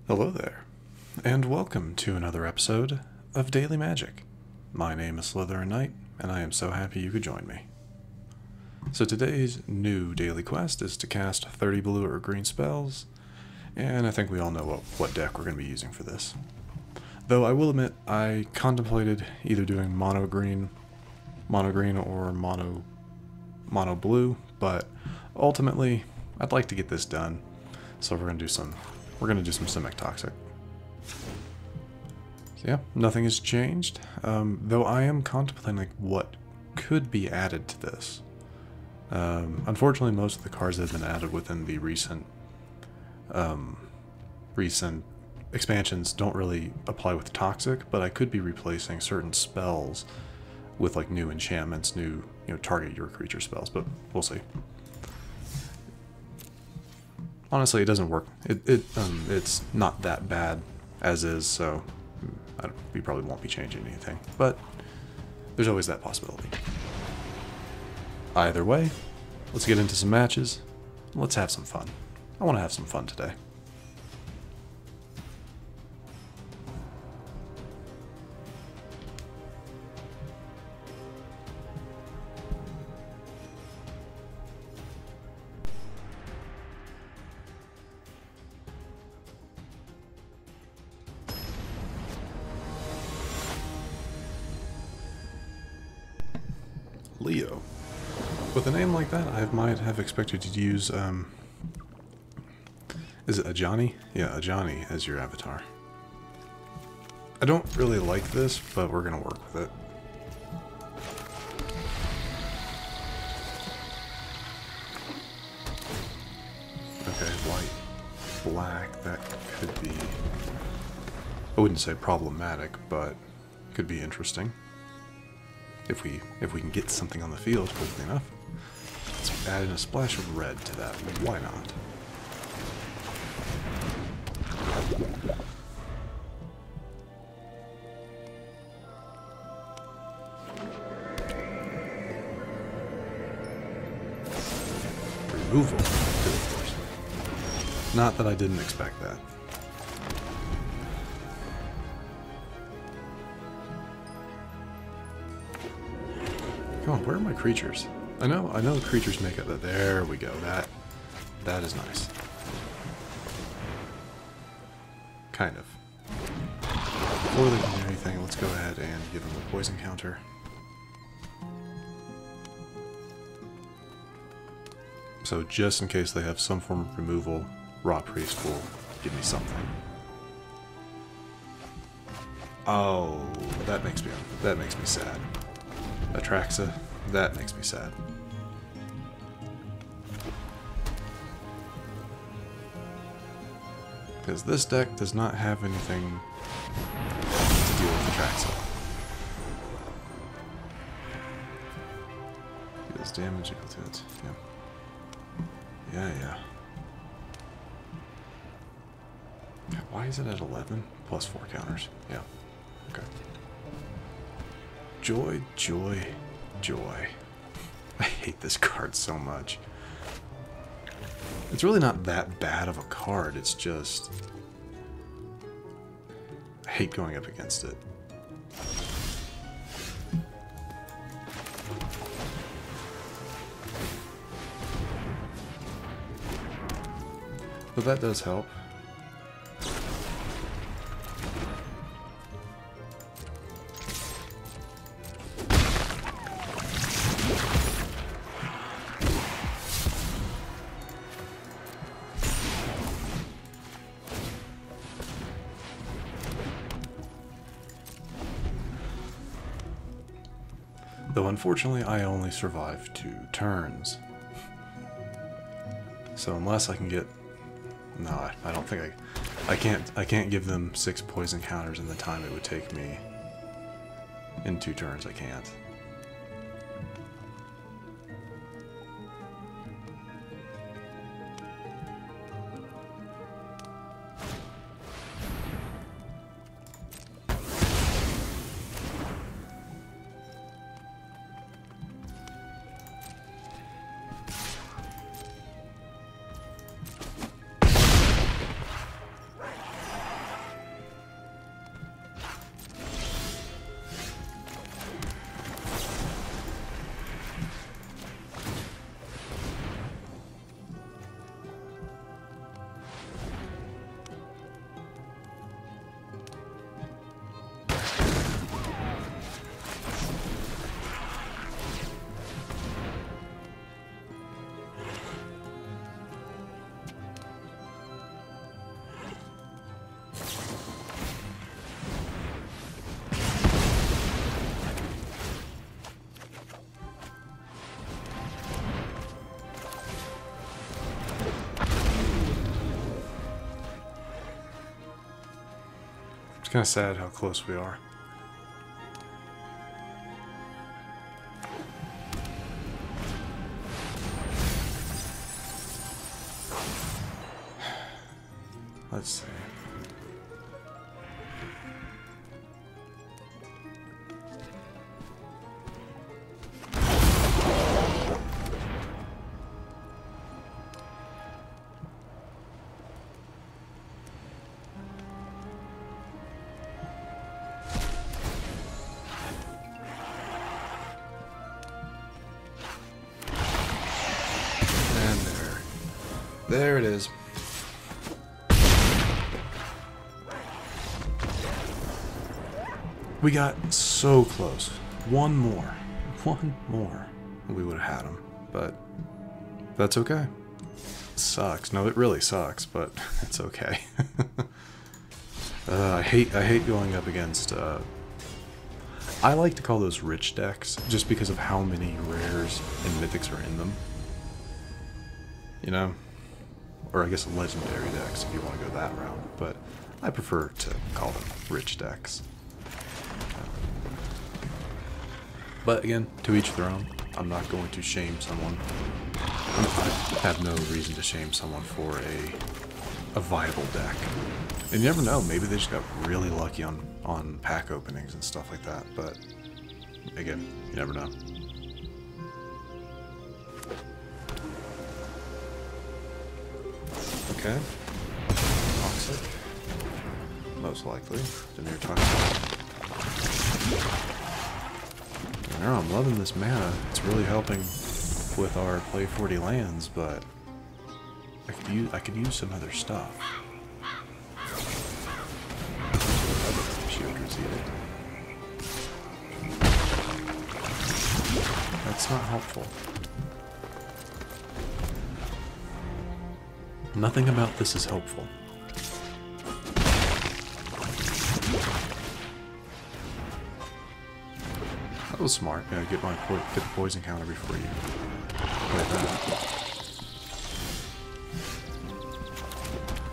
Hello there, and welcome to another episode of Daily Magic. My name is SlytherinKnight, and I am so happy you could join me. So today's new daily quest is to cast 30 blue or green spells, and I think we all know what deck we're going to be using for this. Though I will admit, I contemplated either doing mono green or mono blue, but ultimately I'd like to get this done, so we're going to do some Simic Toxic. So yeah, nothing has changed, though I am contemplating what could be added to this. Unfortunately, most of the cards that have been added within the recent expansions don't really apply with Toxic, but I could be replacing certain spells with like new enchantments, new target your creature spells, but we'll see. Honestly, it doesn't work. It's not that bad as is, so we probably won't be changing anything. But there's always that possibility. Either way, let's get into some matches. Let's have some fun. I want to have some fun today. Leo. With a name like that, I might have expected to use, is it Ajani? Yeah, Ajani as your avatar. I don't really like this, but we're going to work with it. Okay, white, black, that could be, I wouldn't say problematic, but could be interesting. If we can get something on the field quickly enough. Let's add in a splash of red to that. Why not? Removal. Good, of course. Not that I didn't expect that. Come on, where are my creatures? I know the creatures make it. There we go. That is nice. Kind of. Before they can do anything, let's go ahead and give them a poison counter. So just in case they have some form of removal, Rotpriest will give me something. Oh, that makes me sad. Atraxa, that makes me sad. Because this deck does not have anything to deal with Atraxa. It does damage equal to it. Yeah. Why is it at 11? Plus 4 counters. Yeah. Okay. Joy, joy, joy. I hate this card so much. It's really not that bad of a card, it's just I hate going up against it. But that does help. Though unfortunately I only survived 2 turns. So unless I can get... No, I don't think I can't give them 6 poison counters in the time it would take me in 2 turns. I can't. kind of sad how close we are. Let's see. And there it is. We got so close. One more, and we would have had him. But that's okay. It sucks. No, it really sucks, but it's okay. I hate going up against. I like to call those rich decks just because of how many rares and mythics are in them. You know, or I guess legendary decks if you want to go that route. But I prefer to call them rich decks. But again, to each their own. I'm not going to shame someone. I have no reason to shame someone for a viable deck. And you never know, maybe they just got really lucky on pack openings and stuff like that. But again, you never know. Okay. Toxic. Most likely. Demir Toxic. I'm loving this mana. It's really helping with our play 40 lands, but I could use some other stuff. Shield Receded. That's not helpful. Nothing about this is helpful. That was smart. Yeah, get the poison counter before you play that.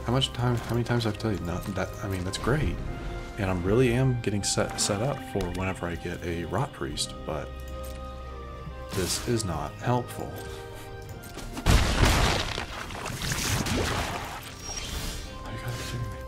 How many times I've told you that? I mean, that's great, and I really am getting set up for whenever I get a Rotpriest, but this is not helpful. Oh, you gotta be kidding me.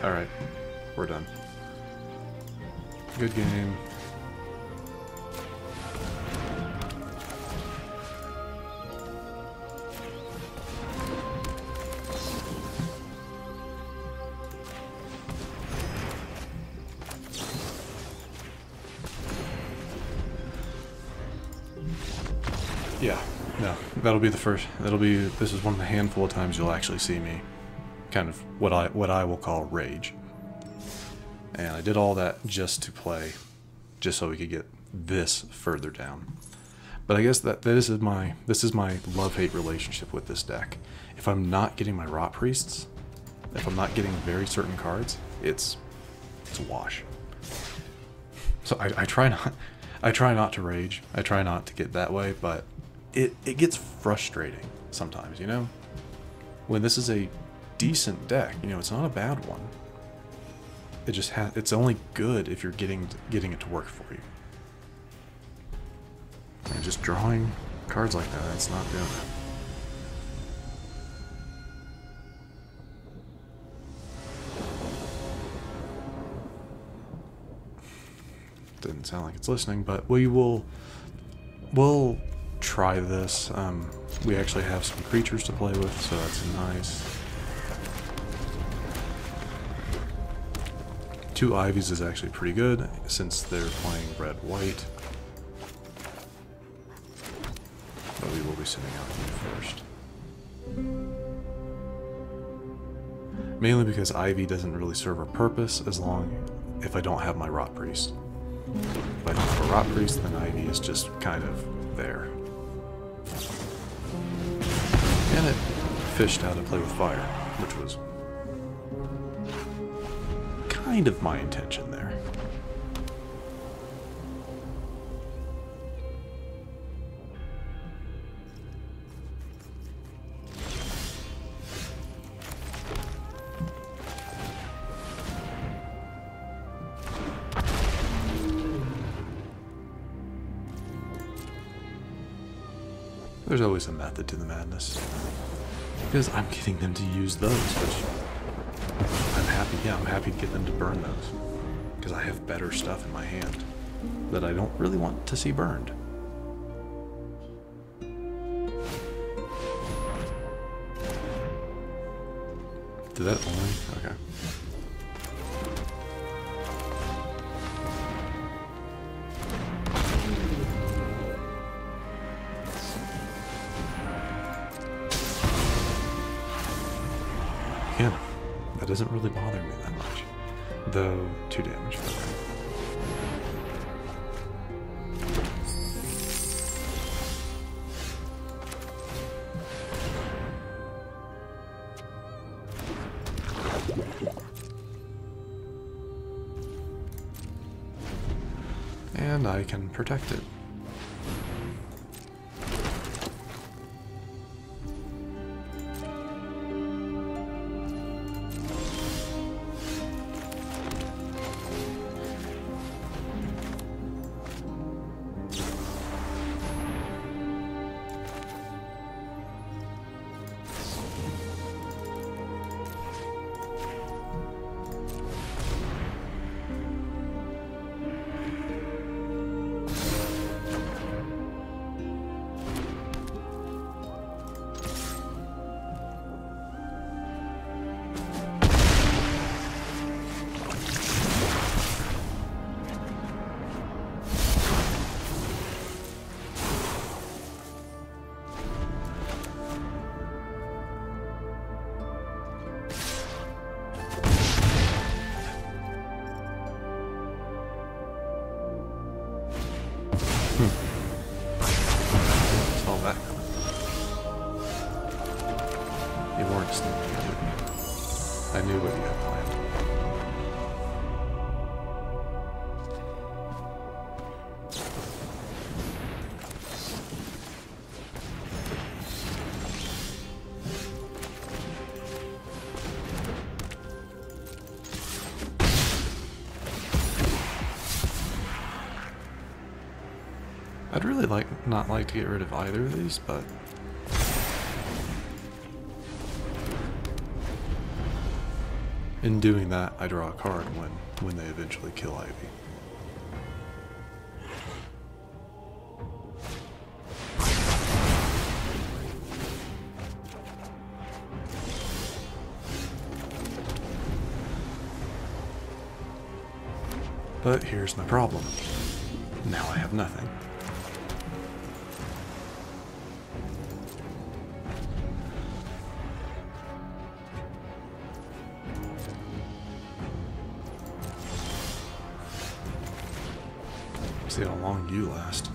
All right. We're done. Good game. Yeah, no, that'll be the first. This is one of the handful of times you'll actually see me kind of what I will call rage. And I did all that just to play, just so we could get this further down. But I guess this is my love-hate relationship with this deck. If I'm not getting my Rotpriests, if I'm not getting very certain cards, it's a wash. So I try not to rage. I try not to get that way, but it gets frustrating sometimes, you know? When this is a decent deck, you know, it's not a bad one. It just it's only good if you're getting it to work for you. And just drawing cards like that, it's not doing it. Didn't sound like it's listening, but we'll try this. We actually have some creatures to play with, so that's nice. 2 Ivies is actually pretty good, since they're playing red-white. But we will be sending out you first. Mainly because Ivy doesn't really serve a purpose if I don't have my Rotpriest. If I don't have a Rotpriest, then Ivy is just kind of there. And it fished out to play with fire, which was kind of my intention there. There's always a method to the madness. Because I'm getting them to use those, which I'm happy, yeah, I'm happy to get them to burn those. Because I have better stuff in my hand that I don't really want to see burned. Did that only? Okay. Yeah, that doesn't really bother me that much. Though, 2 damage. Okay. And I can protect it. Saw that coming. You weren't sneaky, did you? I knew what you had planned. I'd really not like to get rid of either of these, but in doing that, I draw a card when they eventually kill Ivy. But here's my problem. Now I have nothing. See how long you last.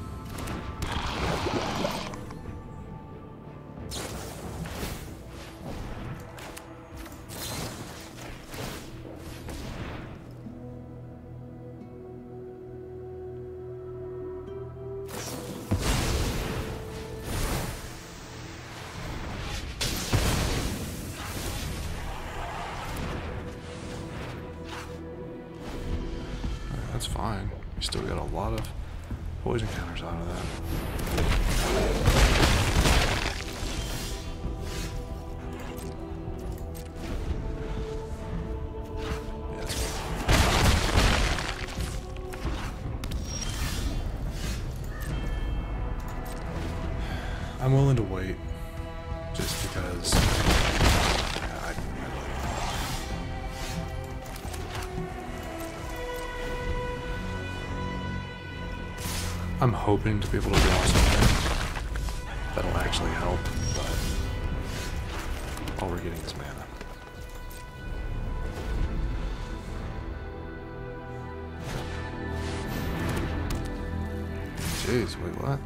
That's fine. We still got a lot of poison counters out of that. Yes. I'm willing to wait just because I'm hoping to be able to draw something that'll actually help, but all we're getting is mana. Jeez, wait, what?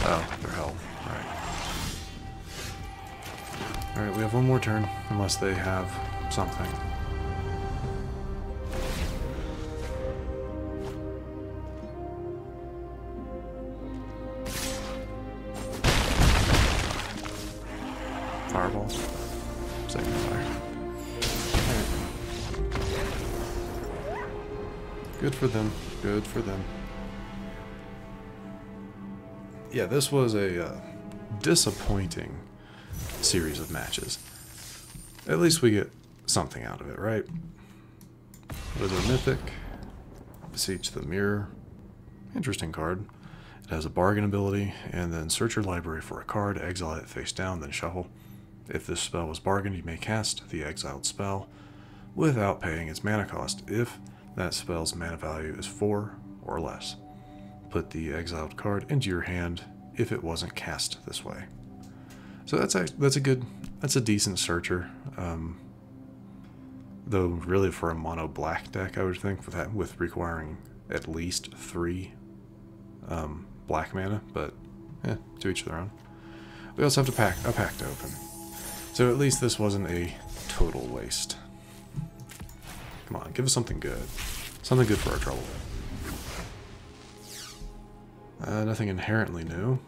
Oh, their health, right. Alright, we have one more turn, unless they have something. Fireball. Second fire. Alright. Good for them. Good for them. yeah, this was a disappointing series of matches. At least we get something out of it, right? Wizard Mythic. Beseech the Mirror. Interesting card. It has a bargain ability, and then search your library for a card, exile it face down, then shuffle. If this spell was bargained, you may cast the exiled spell without paying its mana cost, if that spell's mana value is 4 or less. Put the exiled card into your hand if it wasn't cast this way. So that's a decent searcher. Though really for a mono black deck, I would think with requiring at least 3 black mana, but to each their own. We also have a pack to open. So at least this wasn't a total waste. Come on, give us something good. Something good for our trouble. Nothing inherently new.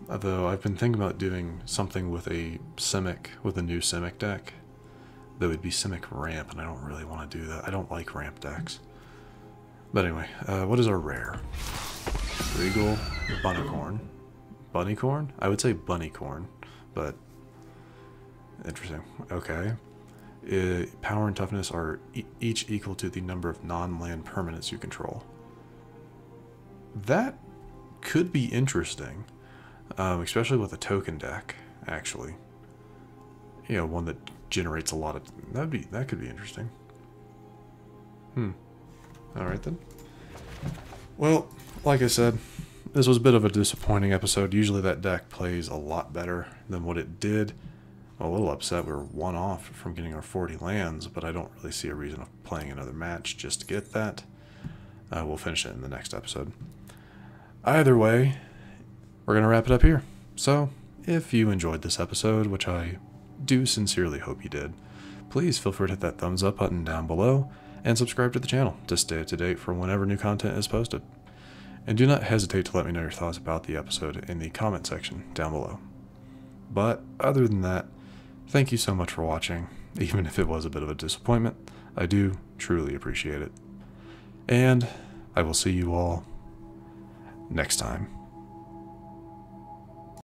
Although I've been thinking about doing something with a new Simic deck. That would be Simic Ramp, and I don't really want to do that. I don't like ramp decks. But anyway, what is our rare? Regal Bunnycorn. Bunnycorn? I would say Bunnycorn, but interesting. Okay. Power and toughness are each equal to the number of non-land permanents you control. That could be interesting, especially with a token deck, actually. You know, one that generates a lot of... That could be interesting. Alright then. Well, like I said, this was a bit of a disappointing episode. Usually that deck plays a lot better than what it did. I'm a little upset we were 1 off from getting our 40 lands, but I don't really see a reason of playing another match just to get that. We'll finish it in the next episode. Either way, we're going to wrap it up here. So, if you enjoyed this episode, which I do sincerely hope you did, please feel free to hit that thumbs up button down below and subscribe to the channel to stay up to date for whenever new content is posted. And do not hesitate to let me know your thoughts about the episode in the comment section down below. But other than that, thank you so much for watching, even if it was a bit of a disappointment. I do truly appreciate it. And I will see you all next time.